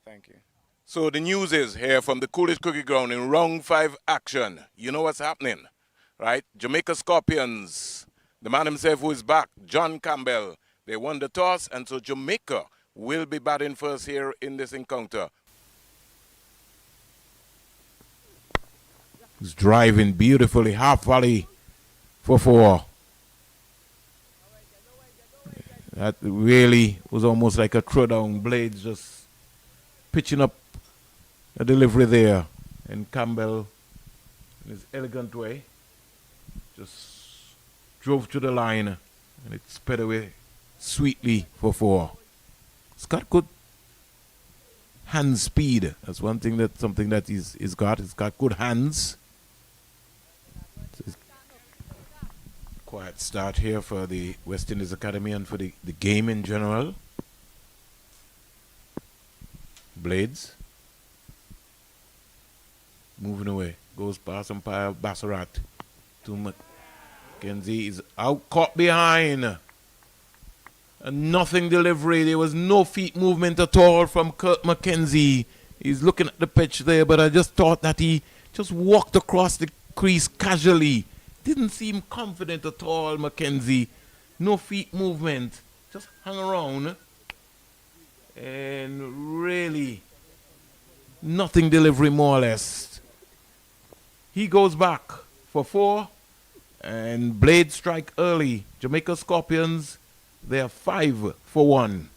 Thank you. So the news is here from the coolest cookie ground in round 5 action. You know what's happening, right? Jamaica Scorpions, the man himself who is back, John Campbell. They won the toss, and so Jamaica will be batting first here in this encounter. He's driving beautifully, half volley for 4. That really was almost like a throwdown. Blades just pitching up a delivery there. And Campbell, in his elegant way, just drove to the line and it sped away sweetly for 4. It's got good hand speed. That's one thing that something that he's got. It's got good hands. Quiet start here for the West Indies Academy and for the game in general. Blades moving away, goes past umpire Bassarat to McKenzie. Is out, caught behind. A nothing delivery. There was no feet movement at all from McKenzie. He's looking at the pitch there, but I just thought that he just walked across the crease casually. Didn't seem confident at all, McKenzie. No feet movement. Just hung around. And really, nothing delivery more or less. He goes back for 4. And Blade strike early. Jamaica Scorpions, they are 5 for 1.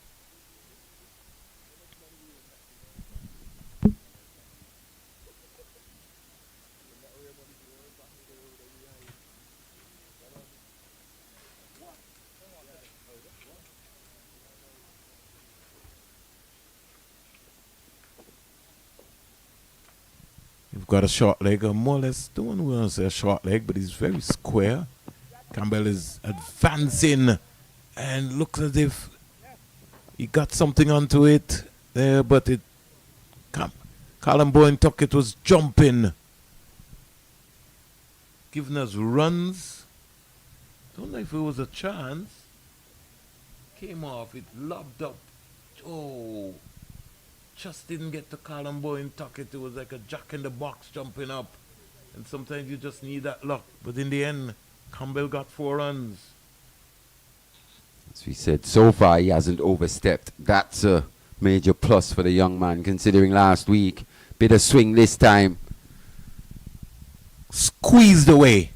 You've got a short leg, or more or less, don't want to say a short leg, but he's very square. Campbell is advancing and looks as if he got something onto it there, but Callum Bowen Tuckett was jumping, giving us runs. Don't know if it was a chance. Came off, it lobbed up. Oh. Just didn't get to Callum Bowen Tuckett. It was like a jack in the box jumping up. And sometimes you just need that luck. But in the end, Campbell got 4 runs. As we said, so far he hasn't overstepped. That's a major plus for the young man, considering last week. Bit of swing this time. Squeezed away.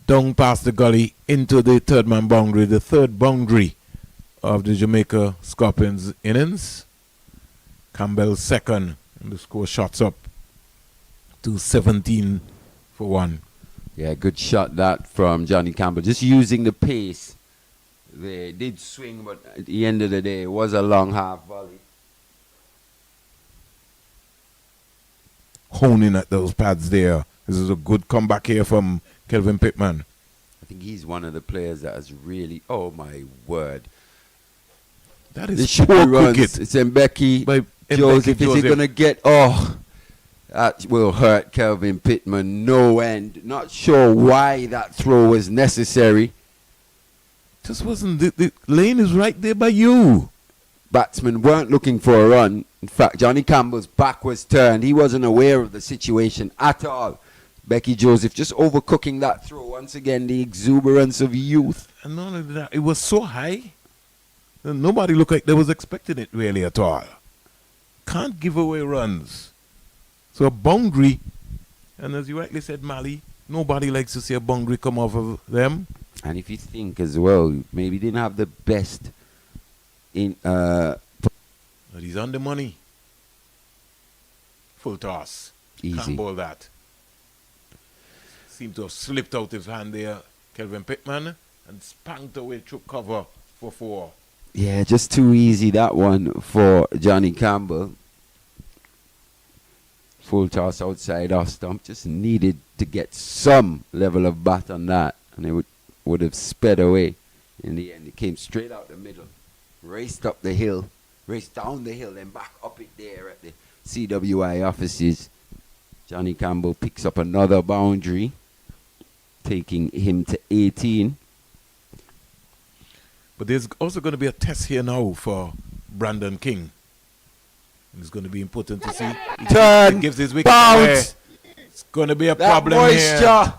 Down past the gully into the third man boundary. The third boundary of the Jamaica Scorpions innings. Campbell second, and the score shots up to 17 for 1. Yeah, good shot that from Johnny Campbell. Just using the pace. They did swing, but at the end of the day, it was a long half volley. Honing at those pads there. This is a good comeback here from Kelvin Pittman. I think he's one of the players that has really, oh my word. That is poor cricket. It's Mbeki Joseph. Is he going to get, that will hurt Kelvin Pittman no end. Not sure why that throw was necessary. Just wasn't, the lane is right there by you. Batsmen weren't looking for a run. In fact, Johnny Campbell's back was turned. He wasn't aware of the situation at all. Becky Joseph just overcooking that throw. Once again, the exuberance of youth. And not only that, it was so high. Nobody looked like they was expecting it really at all. Can't give away runs. So a boundary, and as you rightly said, Mali, nobody likes to see a boundary come off of them. And if you think as well, maybe didn't have the best in but he's on the money. Full toss. Easy. Can't bowl that. Seemed to have slipped out his hand there, Kelvin Pittman, and spanked away through cover for 4. Yeah, just too easy that one for Johnny Campbell. Full toss outside off stump. Just needed to get some level of bat on that, and it would have sped away. In the end, it came straight out the middle, raced up the hill, raced down the hill, and back up it there at the CWI offices. Johnny Campbell picks up another boundary, taking him to 18. But there's also going to be a test here now for Brandon King. It's going to be important to see. Turn. He gives his wicket away. Bounce. It's going to be a That problem moisture here.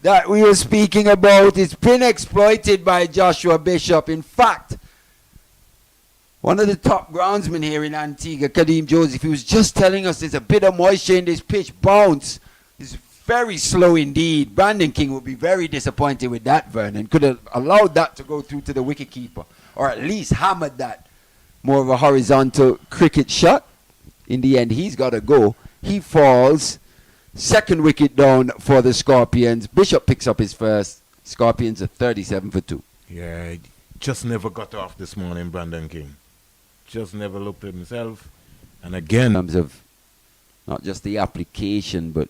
that we were speaking about is been exploited by Joshua Bishop. In fact, one of the top groundsmen here in Antigua, Kadeem Joseph, he was just telling us there's a bit of moisture in this pitch. Bounce is very slow indeed. Brandon King would be very disappointed with that, Vernon. Could have allowed that to go through to the wicketkeeper, or at least hammered that. More of a horizontal cricket shot. In the end, he's got to go. He falls. Second wicket down for the Scorpions. Bishop picks up his first. Scorpions are 37 for 2. Yeah, just never got off this morning, Brandon King. Just never looked at himself. And again, In terms of not just the application, but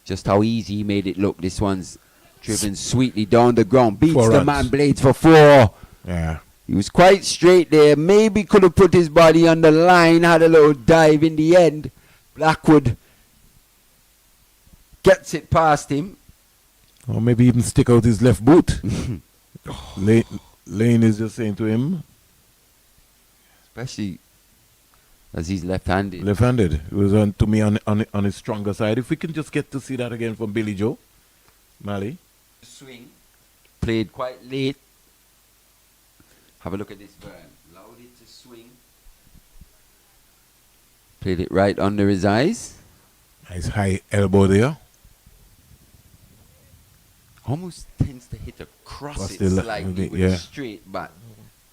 just how easy he made it look. This one's driven sweetly down the ground. Beats 4 the runs. man Blades for 4. yeah. He was quite straight there. Maybe could have put his body on the line. Had a little dive in the end. Blackwood gets it past him. Or maybe even stick out his left boot. Lane is just saying to him, Especially as he's left-handed. left-handed. It was to me on his stronger side. If we can just get to see that again from Billy Joe. Mali. Swing. Played quite late. Have a look at this burn. Allowed it to swing. Played it right under his eyes. Nice high elbow there. Almost tends to hit across Across it the slightly with yeah. a straight bat.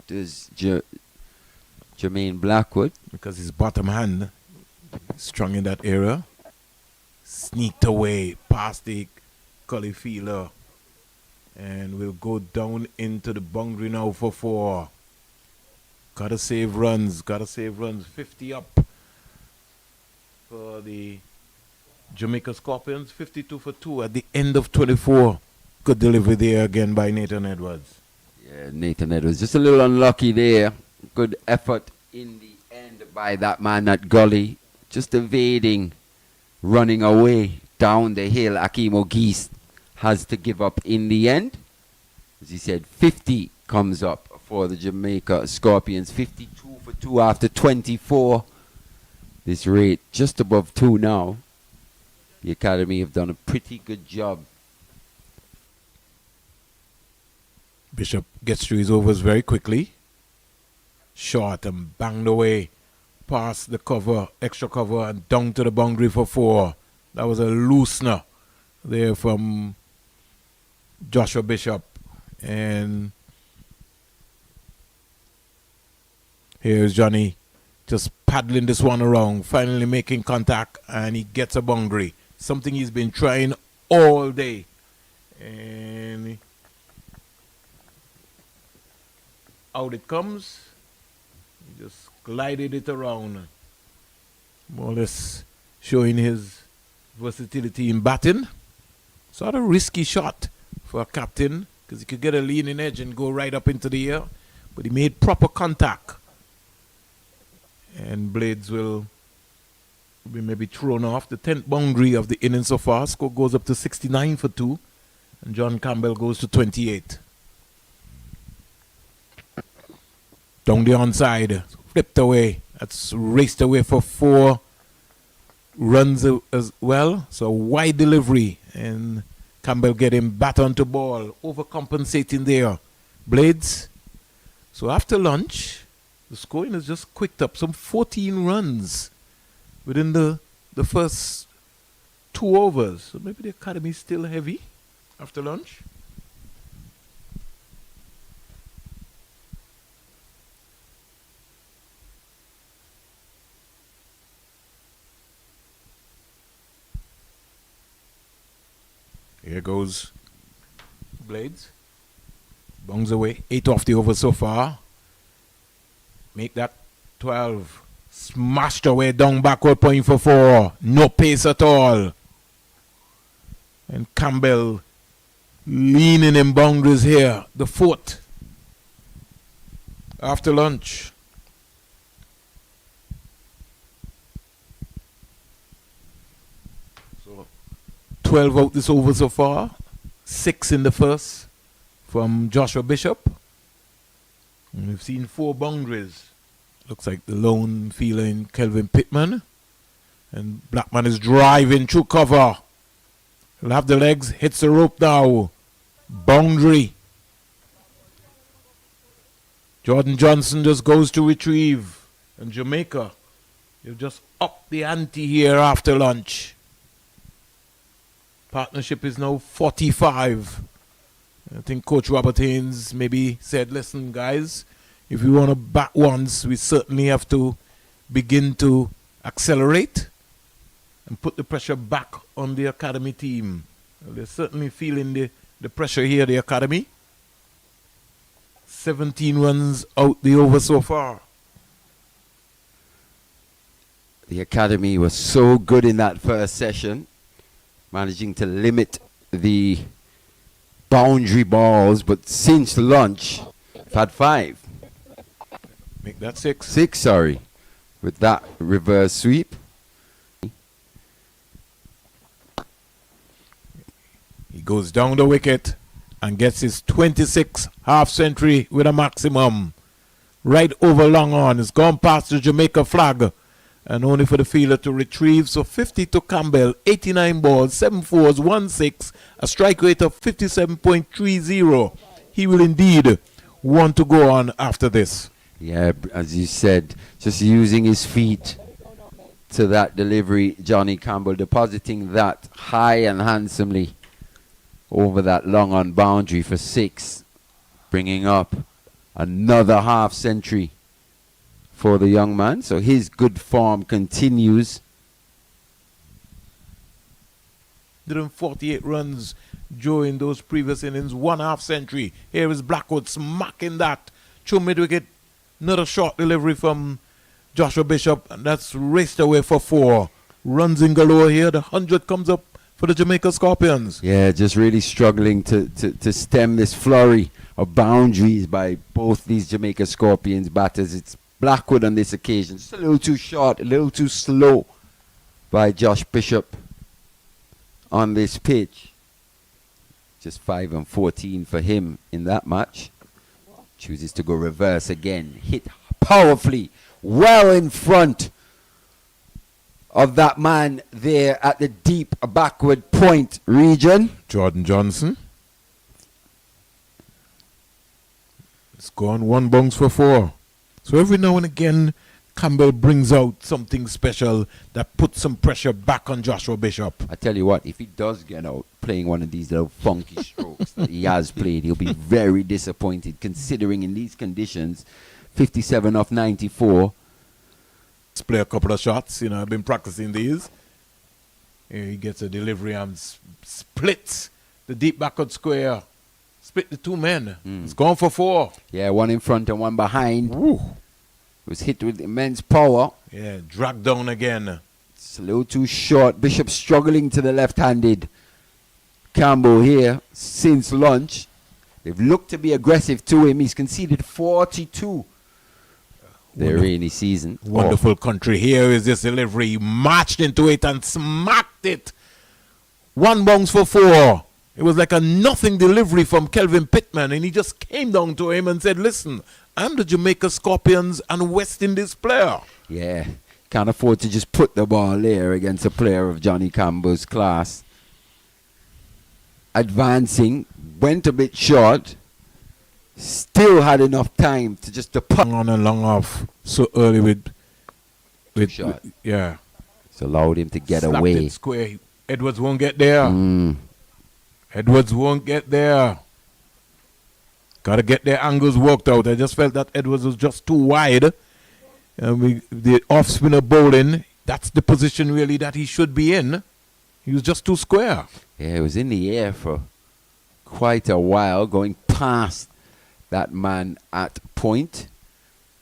Does Jermaine Blackwood. Because his bottom hand strong in that area. Sneaked away past the gully fielder. And will go down into the boundary now for 4. Gotta save runs. 50 up for the Jamaica Scorpions. 52 for 2 at the end of 24. Good delivery there again by Nathan Edwards. Yeah, Nathan Edwards just a little unlucky there. Good effort in the end by that man at gully. Just evading, running away down the hill. Akeem O'Geese has to give up in the end. As he said, 50 comes up for the Jamaica Scorpions. 52 for 2 after 24. This rate just above 2 now. The Academy have done a pretty good job. Bishop gets through his overs very quickly. Short and banged away past the cover, extra cover, and down to the boundary for 4. That was a loosener there from Joshua Bishop. And here's Johnny just paddling this one around, finally making contact, and he gets a boundary. Something he's been trying all day. And out it comes. He just glided it around. More or less showing his versatility in batting. Sort of risky shot for a captain, because he could get a leaning edge and go right up into the air. But he made proper contact. And Blades will be maybe thrown off. The 10th boundary of the inning so far. Score goes up to 69 for 2. And John Campbell goes to 28. Down the onside, flipped away. That's raced away for 4 runs as well. So wide delivery, and Campbell getting bat onto ball, overcompensating there. Blades. So after lunch, the scoring has just quicked up. Some 14 runs within the first 2 overs. So maybe the Academy is still heavy after lunch. Here goes Blades. Bungs away. 8 off the over so far. Make that 12. Smashed away down backward point for 4. No pace at all. And Campbell leaning in boundaries here. The 4th. After lunch. So 12 out this over so far. 6 in the first from Joshua Bishop. And we've seen 4 boundaries Looks like the lone feeling Kelvin Pittman. And Blackman is driving through cover. He'll have the legs, hits the rope now. Boundary. Jordan Johnson just goes to retrieve. And Jamaica, they've just upped the ante here after lunch. Partnership is now 45. I think Coach Robert Haynes maybe said, listen, guys, if we want to bat once, we certainly have to begin to accelerate and put the pressure back on the academy team. Well, they're certainly feeling the pressure here, the academy. 17 runs out the over so far. The academy was so good in that first session, managing to limit the boundary balls, but since lunch, I've had 5. Make that 6. 6, sorry, with that reverse sweep. He goes down the wicket and gets his 26th half century with a maximum. Right over long on. It's gone past the Jamaica flag. And only for the fielder to retrieve. So 50 to Campbell, 89 balls, 7 fours, 1 6, a strike rate of 57.30. He will indeed want to go on after this. Yeah, as you said, just using his feet to that delivery, Johnny Campbell depositing that high and handsomely over that long on boundary for 6, bringing up another half century for the young man. So his good form continues. 148 runs during those previous innings, 1 half century. Here is Blackwood smacking that through mid-wicket. Another short delivery from Joshua Bishop, and that's raced away for 4. Runs in galore here. The 100 comes up for the Jamaica Scorpions. Yeah, just really struggling to stem this flurry of boundaries by both these Jamaica Scorpions batters. It's Blackwood on this occasion. Just a little too short, a little too slow by Josh Bishop on this pitch. Just 5 and 14 for him in that match. Chooses to go reverse again. Hit powerfully, well in front of that man there at the deep backward point region. Jordan Johnson. It's gone 1 bounce for 4. So every now and again, Campbell brings out something special that puts some pressure back on Joshua Bishop. I tell you what, if he does get out playing one of these little funky strokes that he has played, he'll be very disappointed, considering in these conditions, 57 off 94. Let's play a couple of shots. You know, I've been practicing these. Here he gets a delivery and splits the deep backward square. Split the 2 men. It's gone for 4. Yeah, 1 in front and 1 behind. Ooh. Was hit with immense power. Yeah, dragged down again. It's a little too short. Bishop struggling to the left-handed Campbell here since lunch. They've looked to be aggressive to him. He's conceded 42 the rainy season. Wonderful country. Here is this delivery. He marched into it and smacked it. 1 bounce for 4. It was like a nothing delivery from Kelvin Pittman, and he just came down to him and said, listen, I'm the Jamaica Scorpions and West Indies player. Yeah, can't afford to just put the ball there against a player of Johnny Campbell's class. Advancing, went a bit short, still had enough time to just Long on and long off so early with shot. Yeah. It's allowed him to get Slapped away. it square. Edwards won't get there. Edwards won't get there. Got to get their angles worked out. I just felt that Edwards was just too wide. The off-spinner bowling, that's the position really that he should be in. He was just too square. Yeah, it was in the air for quite a while, going past that man at point.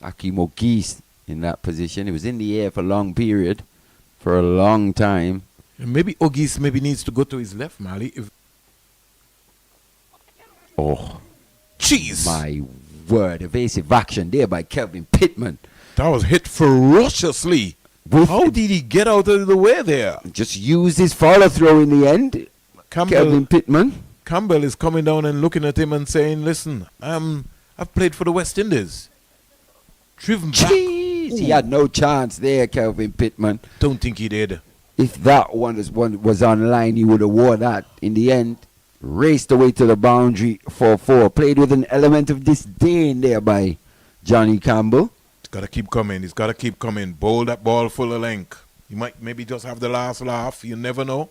Akeem O'Geese in that position. It was in the air for a long period, for a long time. And maybe O'Geese needs to go to his left, Mali. Oh, jeez. My word. Evasive action there by Kelvin Pittman. That was hit ferociously. How did he get out of the way there? Just used his follow throw in the end. Kelvin Pittman. Campbell is coming down and looking at him and saying, listen, I've played for the West Indies. Driven back Jeez, he had no chance there, Kelvin Pittman. Don't think he did. If that one was online, he would have won that. In the end, raced away to the boundary for 4. Played with an element of disdain there by Johnny Campbell. He's got to keep coming. He's got to keep coming. Bowl that ball full of length. He might maybe just have the last laugh. You never know.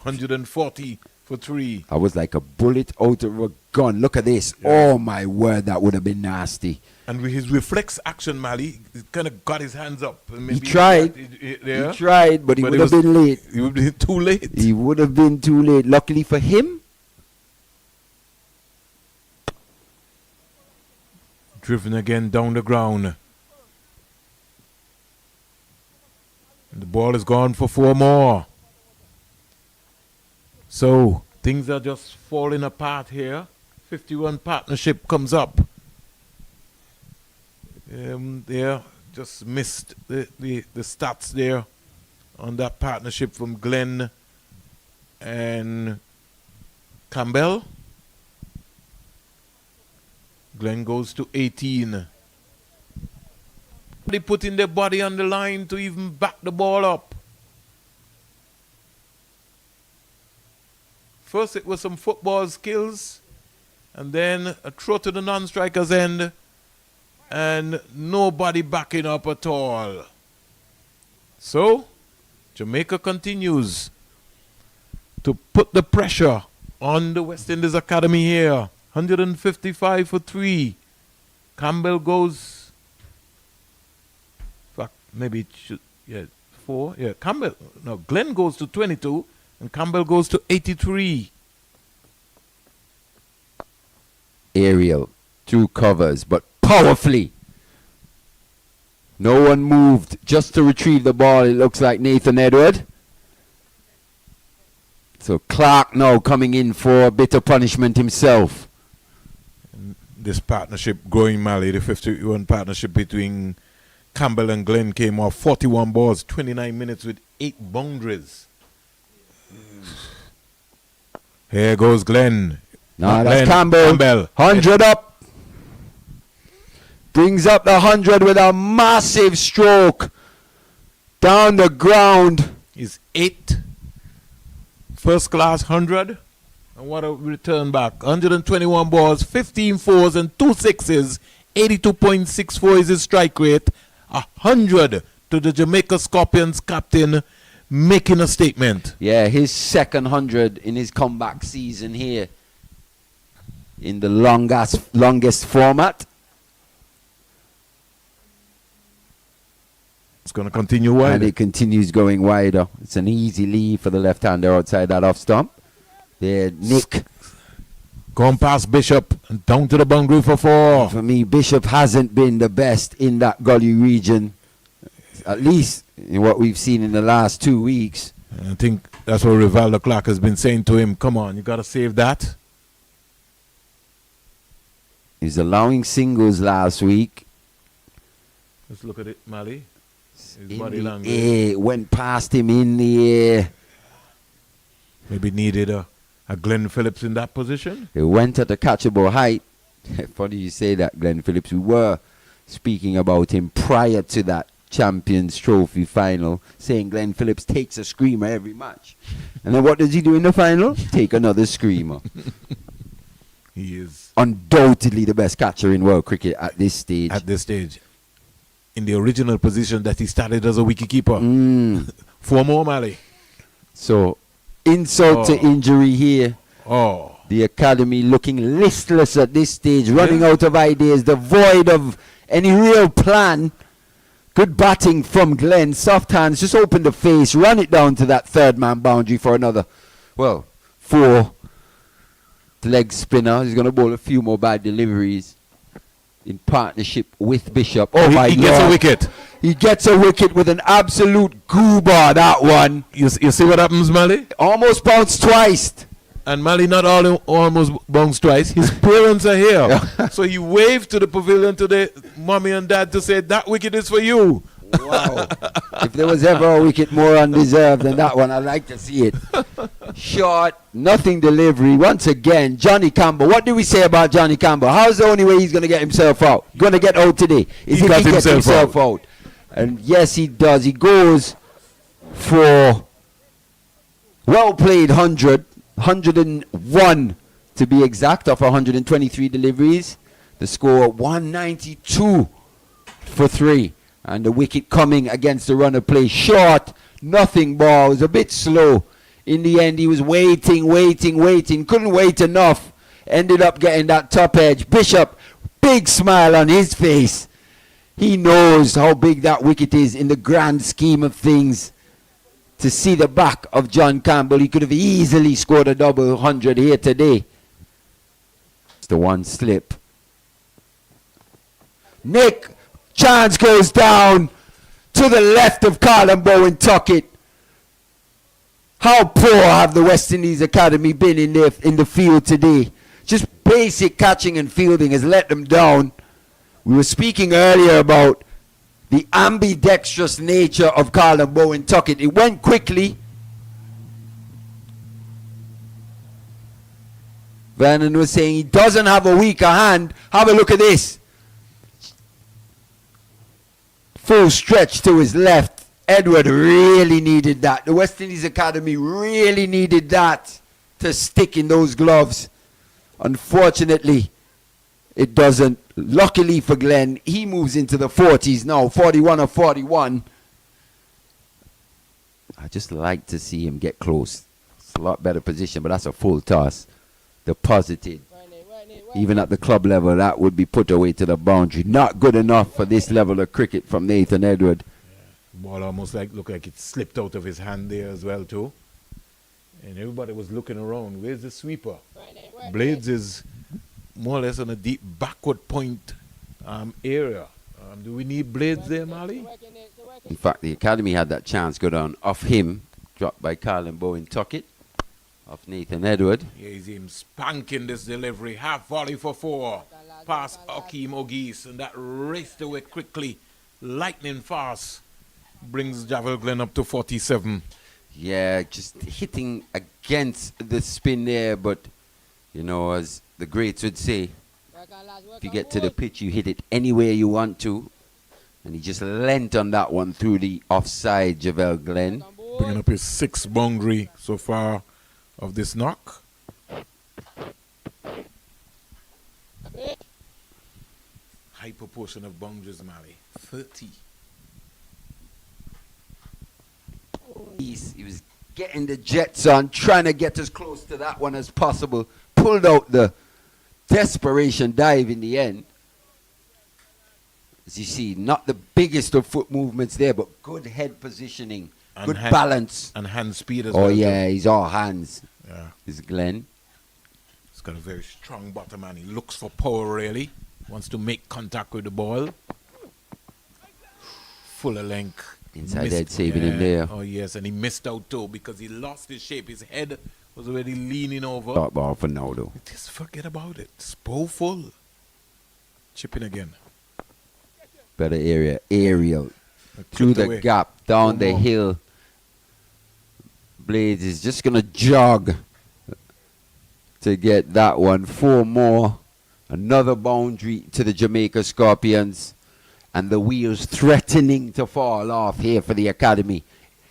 140 for 3. I was like a bullet out of a gun. Look at this. Yeah. Oh, my word, that would have been nasty. And with his reflex action, Mali, he kind of got his hands up. And He maybe tried. He Tried, but he would have been late. He would be too late. He would have been too late. Luckily for him. Driven again down the ground. And the ball is gone for 4 more. So things are just falling apart here. 51 partnership comes up. There just missed the stats there on that partnership from Glenn and Campbell. Glenn goes to 18. They putting their body on the line to even back the ball up. First it was some football skills, and then a throw to the non-striker's end, and nobody backing up at all. So, Jamaica continues to put the pressure on the West Indies Academy here. 155 for 3. Campbell goes, fuck, maybe it should, 4. Yeah, Glenn goes to 22, and Campbell goes to 83. Aerial, 2 covers, but powerfully. No one moved just to retrieve the ball. It looks like Nathan Edward. So Clark now coming in for a bit of punishment himself. And this partnership growing, Mali, the 51 partnership between Campbell and Glenn came off 41 balls, 29 minutes with 8 boundaries. Here goes Glenn. Now that's Campbell. 100 up. Brings up the 100 with a massive stroke down the ground. His 8 first class 100. And what a return back. 121 balls, 15 fours and 2 sixes. 82.64 is his strike rate. 100 to the Jamaica Scorpions captain, making a statement. Yeah, his second 100 in his comeback season here in the longest format. It's going to continue wide. And it continues going wider. It's an easy lead for the left-hander outside that off stump. There, Nick. Going past Bishop and down to the boundary for 4. For me, Bishop hasn't been the best in that gully region, at least in what we've seen in the last 2 weeks. I think that's what Rivaldo Clark has been saying to him. Come on, you got to save that. He's allowing singles last week. Let's look at it, Mali. His In body the language. air, went past him in the air. Maybe needed a Glenn Phillips in that position. It went at a catchable height. Funny you say that, Glenn Phillips. We were speaking about him prior to that Champions Trophy final, saying Glenn Phillips takes a screamer every match. And then what does he do in the final? Take another screamer. He is Undoubtedly the best catcher in world cricket at this stage. at this stage in the original position that he started as a wicketkeeper. 4 more, Mali. So, insult to injury here. Oh, The academy looking listless at this stage, running out of ideas, devoid of any real plan. Good batting from Glenn. Soft hands, just open the face, run it down to that third man boundary for another, 4. Leg spinner. He's going to bowl a few more bad deliveries in partnership with Bishop. Oh, my he God. gets a wicket. He gets a wicket with an absolute goober, that one. You see what happens, Mali? Almost bounced twice. And Mali not almost bounced twice. His parents are here. So he waved to the pavilion to the mommy and dad to say, that wicket is for you. Wow. If there was ever a wicket more undeserved than that one, I'd like to see it. Short, nothing delivery. Once again, Johnny Campbell. What do we say about Johnny Campbell? How's the only way he's going to get himself out? Going to get out today? Is if he gets himself out. And yes, he does. He goes for well played 101 to be exact, off 123 deliveries. The score 192 for 3. And the wicket coming against the run of play. Short, nothing ball. It was a bit slow. In the end, he was waiting. Couldn't wait enough. Ended up getting that top edge. Bishop, big smile on his face. He knows how big that wicket is in the grand scheme of things. To see the back of John Campbell, he could have easily scored a double 100 here today. It's the one slip. Nick, chance goes down to the left of Carlin Bowen Tuckett. How poor have the West Indies Academy been in the field today? Just basic catching and fielding has let them down. We were speaking earlier about the ambidextrous nature of Carlin Bowen Tuckett. It went quickly. Vernon was saying he doesn't have a weaker hand. Have a look at this. Full stretch to his left. Edward really needed that. The West Indies Academy really needed that to stick in those gloves. Unfortunately, it doesn't. Luckily for Glenn, he moves into the 40s now, 41 or 41. I just like to see him get close. It's a lot better position, but that's a full toss. Deposited. Even at the club level, that would be put away to the boundary. Not good enough for this level of cricket from Nathan Edward. Ball almost looked like it slipped out of his hand there as well too. And everybody was looking around. Where's the sweeper? Blades is more or less on a deep backward point area. Do we need Blades there, Mali? In fact, the academy had that chance go down off him. Dropped by Carlin Bowen Tuckett. Off Nathan Edward. Here's him spanking this delivery. Half volley for 4. Past Akeem Ogis. And that raced away quickly. Lightning fast. Brings Javelle Glenn up to 47. Yeah, just hitting against the spin there. But, you know, as the greats would say, if you get to the pitch, you hit it anywhere you want to. And he just leant on that one through the offside, Javelle Glenn. Bringing up his 6th boundary so far of this knock. High proportion of boundaries, Mali. 30. He was getting the jets on, trying to get as close to that one as possible. Pulled out the desperation dive in the end. As you see, not the biggest of foot movements there, but good head positioning, and good balance. And hand speed as well. Oh, yeah, he's all hands. Yeah. Is Glenn. He's got a very strong bottom and he looks for power really. Wants to make contact with the ball. Full of length. Inside head saving him there. Oh, yes, and he missed out too because he lost his shape. His head was already leaning over. Dot ball for now, though. Just forget about it. It's bow full. Chipping again. Better area. Aerial. Through the gap. Down the hill. Blades is just going to jog to get that one. 4 more. Another boundary to the Jamaica Scorpions. And the wheels threatening to fall off here for the academy.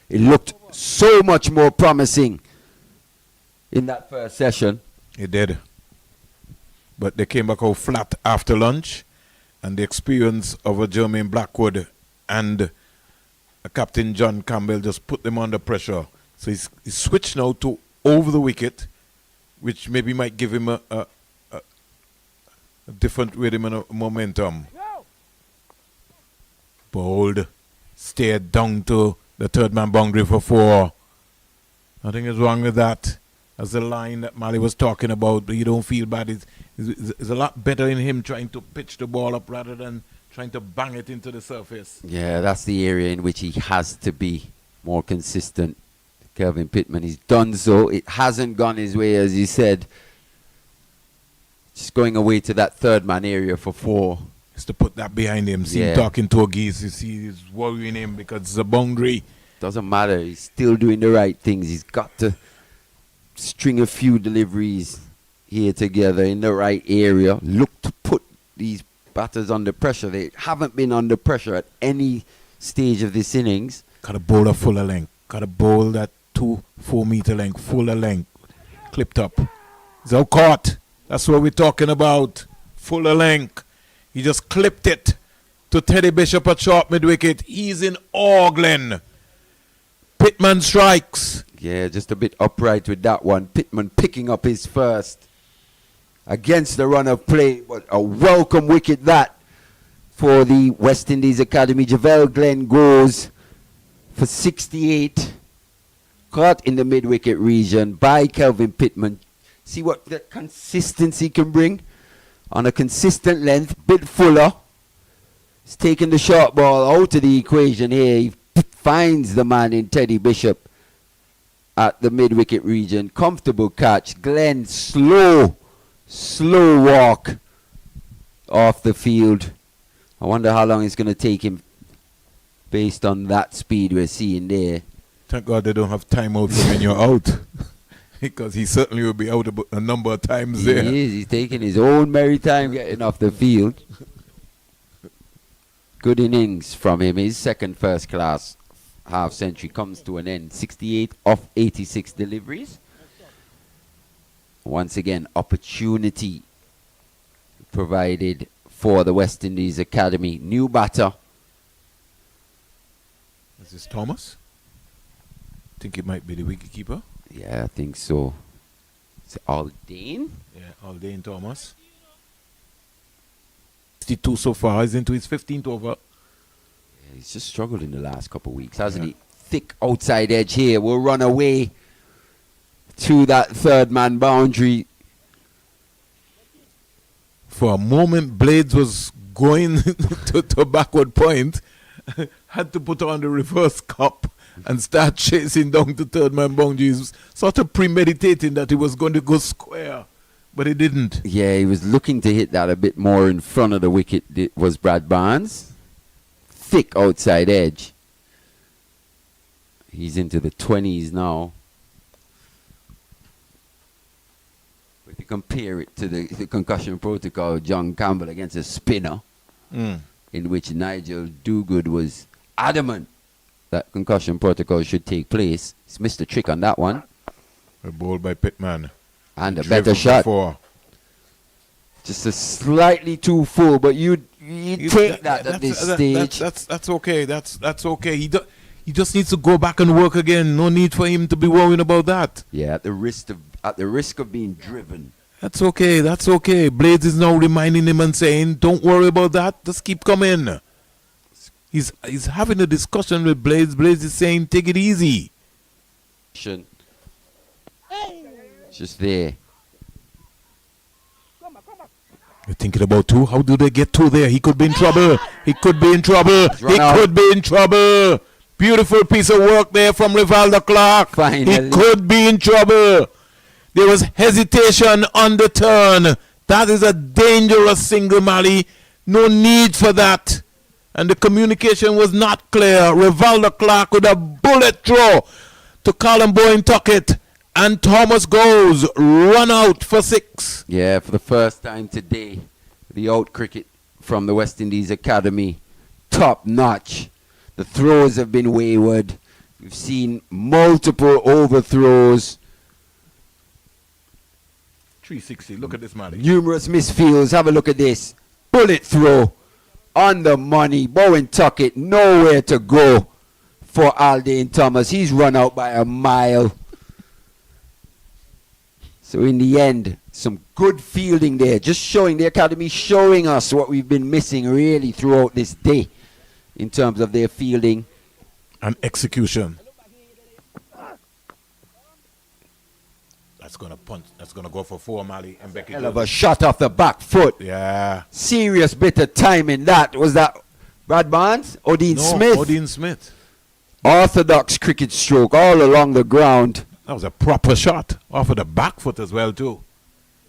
It looked so much more promising in that first session. It did. But they came back out flat after lunch. And the experience of a Jermaine Blackwood and a Captain John Campbell just put them under pressure. So he's switched now to over the wicket, which maybe might give him a different rhythm and a momentum. Bold. Stayed down to the 3rd man boundary for 4. Nothing is wrong with that. That's the line that Mali was talking about. But you don't feel bad. It's a lot better in him trying to pitch the ball up rather than trying to bang it into the surface. Yeah, that's the area in which he has to be more consistent. Kelvin Pittman, he's done so. It hasn't gone his way, as you said. Just going away to that 3rd man area for 4. Just to put that behind him. See him talking to a geese. You see he's worrying him because it's a boundary. Doesn't matter. He's still doing the right things. He's got to string a few deliveries here together in the right area. Look to put these batters under pressure. They haven't been under pressure at any stage of this innings. Got a bowl of fuller length. Got a bowl that 4 meter length, fuller length, clipped up. It's out caught. That's what we're talking about. Fuller length. He just clipped it to Teddy Bishop at short mid wicket. He's in awe, Glenn. Pittman strikes. Yeah, just a bit upright with that one. Pittman picking up his first against the run of play. But a welcome wicket that for the West Indies Academy. Javelle Glenn goes for 68. Caught in the mid-wicket region by Kelvin Pittman. See what that consistency can bring on a consistent length. Bit fuller. He's taking the short ball out of the equation here. He finds the man in Teddy Bishop at the mid-wicket region. Comfortable catch. Glenn, slow walk off the field. I wonder how long it's going to take him based on that speed we're seeing there. Thank God they don't have time out for when you're out. Because he certainly will be out a number of times there. He is. He's taking his own merry time getting off the field. Good innings from him. His second first class half century comes to an end. 68 off 86 deliveries. Once again, opportunity provided for the West Indies Academy. New batter. Is this Thomas? I think it might be the wicketkeeper. Yeah, I think so. Is it Odean? Yeah, Odean Thomas. 62 so far. He's into his 15th over. Yeah, he's just struggled in the last couple of weeks, hasn't he? Thick outside edge here. Will run away to that third man boundary. For a moment, Blades was going to backward point. Had to put on the reverse cup and start chasing down to third man boundaries. Sort of premeditating that he was going to go square, but he didn't. Yeah, he was looking to hit that a bit more in front of the wicket. It was Brad Barnes. Thick outside edge. He's into the 20s now. If you compare it to the concussion protocol, John Campbell against a spinner, in which Nigel Dogood was adamant that concussion protocol should take place. He's missed a trick on that one. A ball by Pittman. And a better shot. Just a slightly too full, but you take that at this stage. That's okay. That's okay. He just needs to go back and work again. No need for him to be worrying about that. Yeah, at the risk of being driven. That's okay. That's okay. Blades is now reminding him and saying, "Don't worry about that. Just keep coming." He's having a discussion with Blades. Blades is saying, "Take it easy." Just there. You're thinking about two? How do they get two there? He could be in trouble. He could be in trouble. He could be in trouble. Beautiful piece of work there from Rivaldo Clark. Finally. He could be in trouble. There was hesitation on the turn. That is a dangerous single, Mali. No need for that. And the communication was not clear. Rivaldo Clark with a bullet throw to Colin Bowen Tuckett. And Thomas goes run out for 6. Yeah, for the first time today, the out cricket from the West Indies Academy. Top notch. The throws have been wayward. We've seen multiple overthrows. 360. Look at this, Mali. Numerous misfields. Have a look at this. Bullet throw on the money. Bowen Tuckett nowhere to go for Odean Thomas. He's run out by a mile. So in the end, some good fielding there. Just showing the academy, showing us what we've been missing really throughout this day in terms of their fielding and execution. That's gonna punch. That's gonna go for 4, Mali and Becky. Hell of a shot off the back foot. Yeah. Serious bit of timing. That was that. Brad Barnes, Odean Smith. Odean Smith. Orthodox cricket stroke all along the ground. That was a proper shot off of the back foot as well too.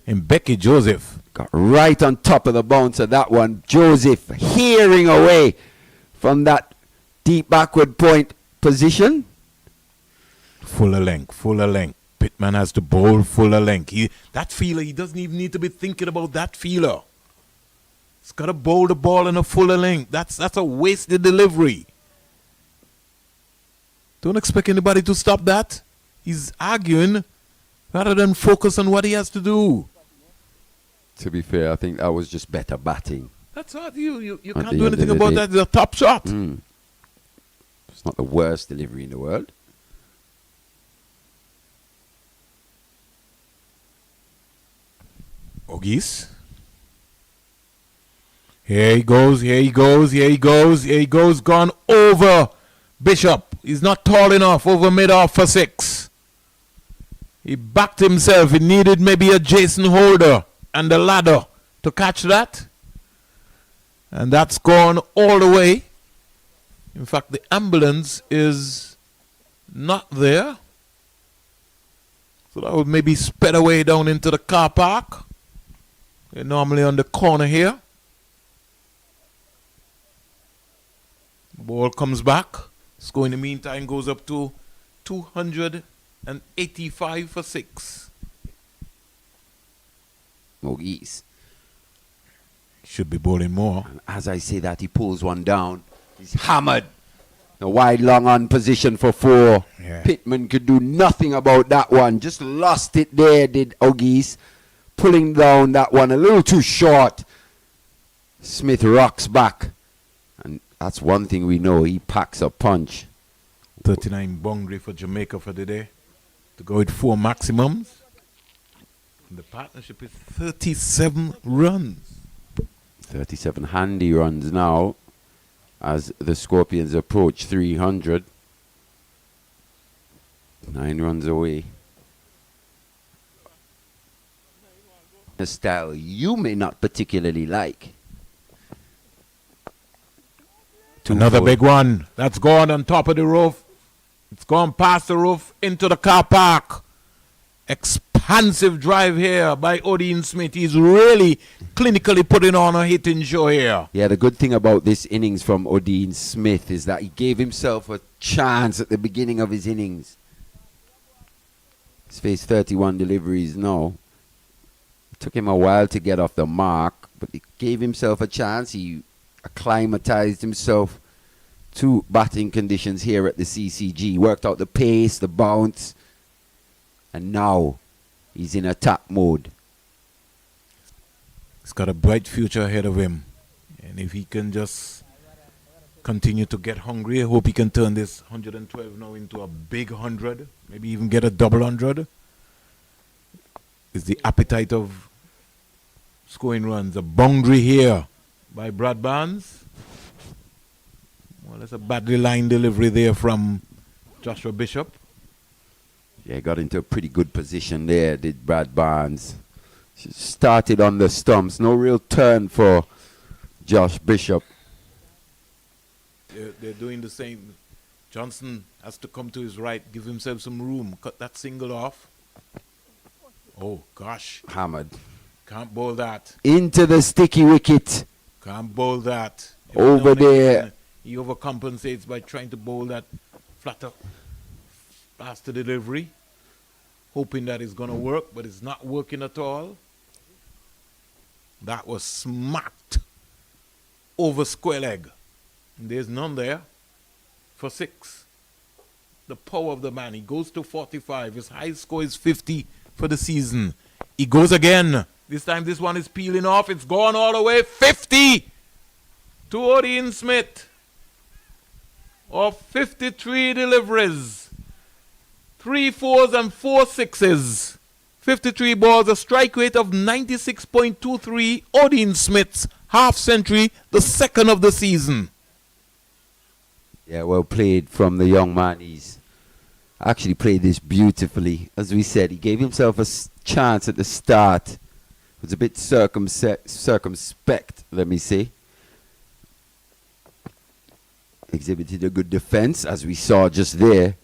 And Becky Joseph got right on top of the bounce of that one. Joseph hearing away from that deep backward point position. Fuller length. Man has to bowl fuller length. That feeler, he doesn't even need to be thinking about that feeler. He's got to bowl the ball in a fuller length. That's a wasted delivery. Don't expect anybody to stop that. He's arguing rather than focus on what he has to do. To be fair, I think that was just better batting. That's hard. You can't do anything about that. It's a top shot. It's not the worst delivery in the world. Ogis. Here he goes, here he goes, here he goes, here he goes. Gone over Bishop. He's not tall enough. Over mid-off for 6. He backed himself. He needed maybe a Jason Holder and the ladder to catch that. And that's gone all the way. In fact, the ambulance is not there. So that would maybe sped away down into the car park. They're normally on the corner here. Ball comes back. Score in the meantime goes up to 285 for 6. Mogis. Should be bowling more. And as I say that, he pulls one down. He's hammered. A wide long on position for 4. Yeah. Pittman could do nothing about that one. Just lost it there, did Ogis. Pulling down that one a little too short. Smith rocks back. And that's one thing we know. He packs a punch. 39 boundary for Jamaica for the day. To go with 4 maximums. And the partnership is 37 runs. 37 handy runs now as the Scorpions approach 300. 9 runs away. A style you may not particularly like. Another big one. That's gone on top of the roof. It's gone past the roof into the car park. Expansive drive here by Odean Smith. He's really clinically putting on a hitting show here. Yeah, the good thing about this innings from Odean Smith is that he gave himself a chance at the beginning of his innings. He's faced 31 deliveries now. It took him a while to get off the mark, but he gave himself a chance. He acclimatized himself to batting conditions here at the CCG. Worked out the pace, the bounce, and now he's in attack mode. He's got a bright future ahead of him. And if he can just continue to get hungry, I hope he can turn this 112 now into a big 100. Maybe even get a double 100. Is the appetite of scoring runs. A boundary here by Brad Barnes. Well, that's a badly lined delivery there from Joshua Bishop. Yeah, got into a pretty good position there, did Brad Barnes. Started on the stumps. No real turn for Josh Bishop. They're doing the same. Johnson has to come to his right, give himself some room, cut that single off. Oh, gosh. Hammered. Can't bowl that. Into the sticky wicket. Can't bowl that. Over there. He overcompensates by trying to bowl that flatter, faster delivery, hoping that it's going to work, but it's not working at all. That was smacked over square leg. And there's none there for 6. The power of the man. He goes to 45. His high score is 50 for the season. He goes again. This time this one is peeling off. It's gone all the way. 50 to Odean Smith. Of 53 deliveries. 3 4s and 4 6s. 53 balls, a strike rate of 96.23. Odean Smith's half century, the second of the season. Yeah, well played from the young man. He's actually played this beautifully. As we said, he gave himself a chance at the start. It was a bit circumspect, let me say. Exhibited a good defense, as we saw just there.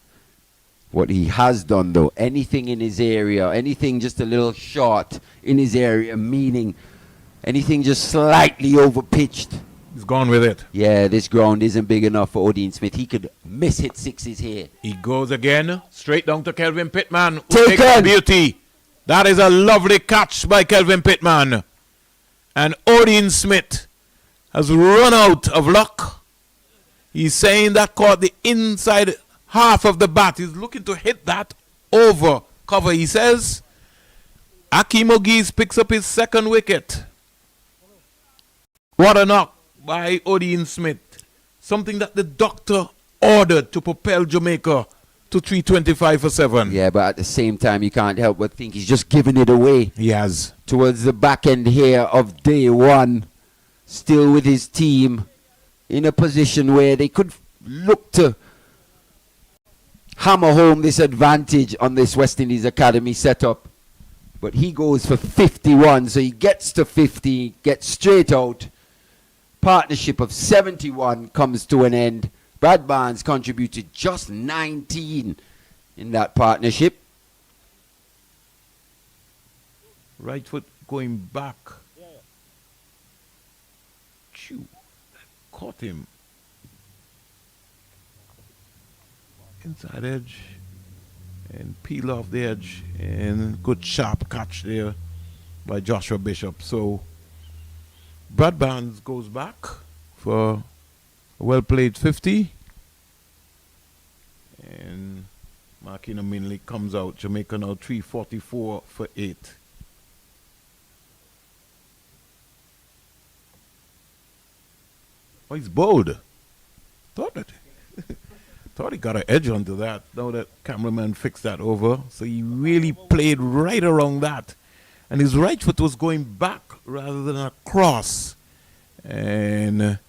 What he has done, though, anything in his area, anything just a little short in his area, meaning anything just slightly overpitched, He's gone with it. Yeah, this ground isn't big enough for Odean Smith. He could miss hit sixes here. He goes again, straight down to Kelvin Pittman. Taken. Beauty. That is a lovely catch by Kelvin Pittman. And Odean Smith has run out of luck. He's saying that caught the inside half of the bat. He's looking to hit that over cover, he says. Akeem Ogies picks up his second wicket. What a knock by Odean Smith. Something that the doctor ordered to propel Jamaica to 325 for 7. Yeah, but at the same time, you can't help but think he's just giving it away. He has. Towards the back end here of day one. Still with his team in a position where they could look to hammer home this advantage on this West Indies Academy setup. But he goes for 51, so he gets to 50, gets straight out. Partnership of 71 comes to an end. Brad Barnes contributed just 19 in that partnership. Right foot going back. Chew. Caught him. Inside edge. And peel off the edge. And good sharp catch there by Joshua Bishop. So Brad Barnes goes back for a well-played 50. And Markina Minley comes out. Jamaica now 344 for 8. Oh, he's bold. Thought he got an edge onto that. Now that cameraman fixed that over. So he really played right around that. And his right foot was going back rather than across. And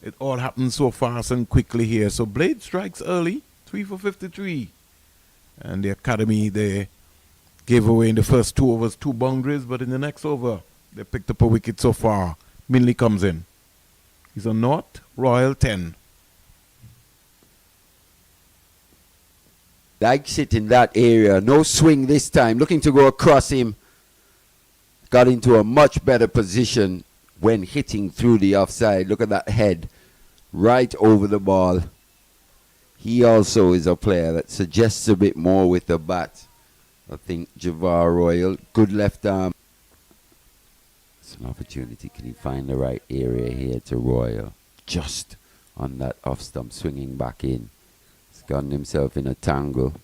it all happened so fast and quickly here. So Blade strikes early, 3 for 53. And the Academy, they gave away in the first 2 overs 2 boundaries. But in the next over, they picked up a wicket so far. Minley comes in. He's a North Royal 10. Likes it in that area. No swing this time. Looking to go across him. Got into a much better position when hitting through the offside. Look at that head. Right over the ball. He also is a player that suggests a bit more with the bat. I think Javelle Royal. Good left arm. It's an opportunity. Can he find the right area here to Royal? Just on that off stump, swinging back in. He's gotten himself in a tangle.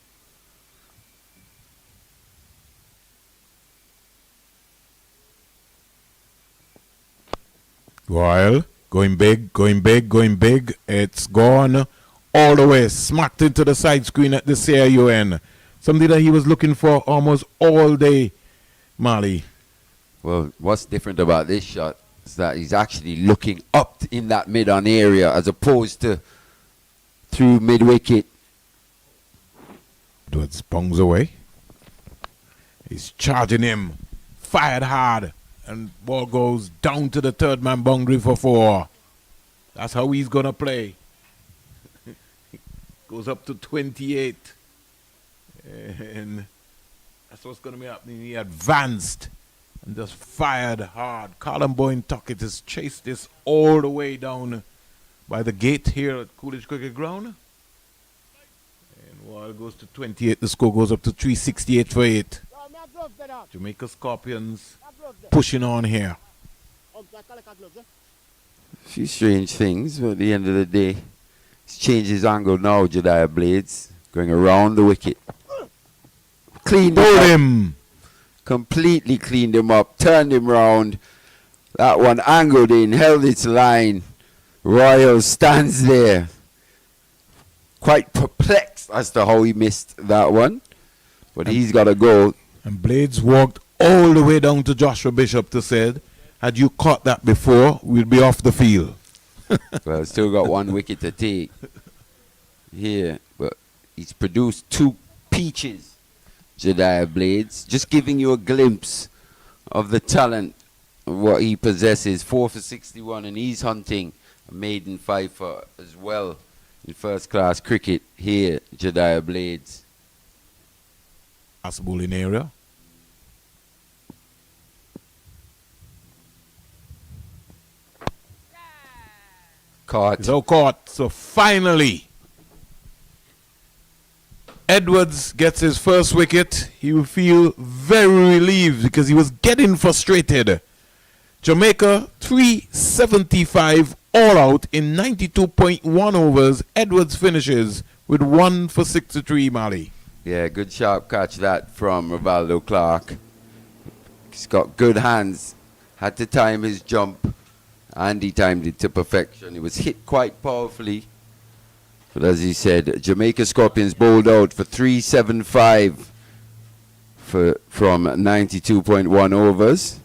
Royal going big, going big, going big. It's gone all the way, smacked into the side screen at the CIUN. Something that he was looking for almost all day, Mali. Well, what's different about this shot is that he's actually looking up in that mid-on area as opposed to through mid-wicket. Edwards bongs away. He's charging him, fired hard, and ball goes down to the third man boundary for 4. That's how he's going to play. Goes up to 28. And that's what's going to be happening. He advanced and just fired hard. Colin Boyne Tuckett has chased this all the way down by the gate here at Coolidge Cricket Ground. And while it goes to 28, the score goes up to 368 for 8. Jamaica Scorpions pushing on here. A few strange things, but at the end of the day, he's changed his angle now, Jediah Blades, going around the wicket. Cleaned him. Completely cleaned him up, turned him round. That one angled in, held its line. Royal stands there, quite perplexed as to how he missed that one. But he's got to go. And Blades walked all the way down to Joshua Bishop to say, had you caught that before, we'd be off the field. Well, still got 1 wicket to take here. But he's produced 2 peaches, Jediah Blades. Just giving you a glimpse of the talent of what he possesses. 4 for 61, and he's hunting a maiden fifer as well in first-class cricket here, Jediah Blades. Fast bowling area. Caught. It's out caught. So finally, Edwards gets his first wicket. He will feel very relieved because he was getting frustrated. Jamaica 375 all out in 92.1 overs. Edwards finishes with 1 for 63, Mali. Yeah, good sharp catch that from Rivaldo Clark. He's got good hands. Had to time his jump, and he timed it to perfection. He was hit quite powerfully. But as he said, Jamaica Scorpions bowled out for 375 from 92.1 overs.